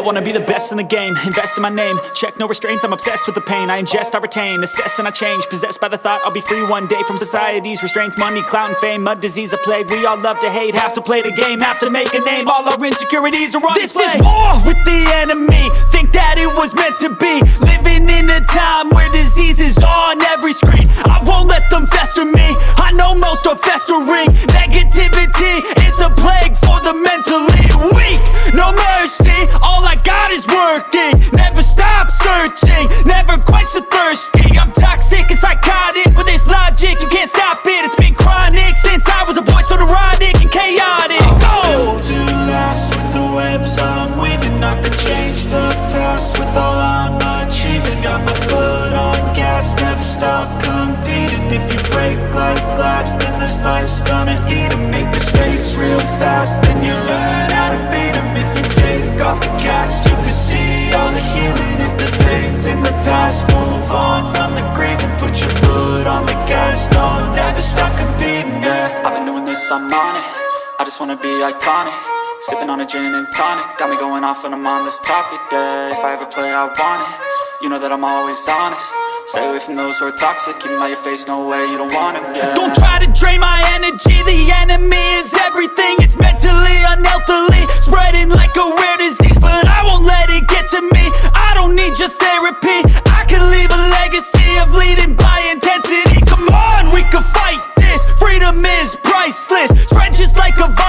wanna be the best in the game, invest in my name, check no restraints, I'm obsessed with the pain. I ingest, I retain, assess and I change, possessed by the thought I'll be free one day from society's restraints. Money, clout and fame, mud, disease, a plague. We all love to hate, have to play the game, have to make a name. All our insecurities are on display. This is war with the enemy, think that it was meant to be. Living in a time where disease is on every screen. I won't let them fester me, I know most are festering. Negativity is a plague for the mentally weak. No mercy, all I got is working. Never stop searching, never quench the thirsty. I'm toxic and psychotic, with this logic you can't stop it. It's been chronic since I was a boy, so neurotic and chaotic. Built to last with the webs I'm weaving. I could change the past with all I'm achieving. Got my foot on gas, never stop competing. If you break like glass, then this life's gonna eat 'em. Make mistakes real fast, then you learn how to beat 'em. If you take off the cast, you can see all the healing. If the pain's in the past, move on from the grave and put your foot on the gas. No, never stop competing, yeah. I've been doing this, I'm on it. I just wanna be iconic. Sipping on a gin and tonic, got me going off when I'm on this topic, yeah. If I ever play, I want it. You know that I'm always honest. Stay away from those who are toxic. Keep them out your face, no way, you don't want them, yeah. Don't try to drain my energy. The enemy is everything. It's mentally, unhealthily, spreading like a rare disease. But I won't let it get to me. I don't need your therapy. I can leave a legacy of leading by intensity. Come on, we can fight this. Freedom is priceless. Spread just like a virus.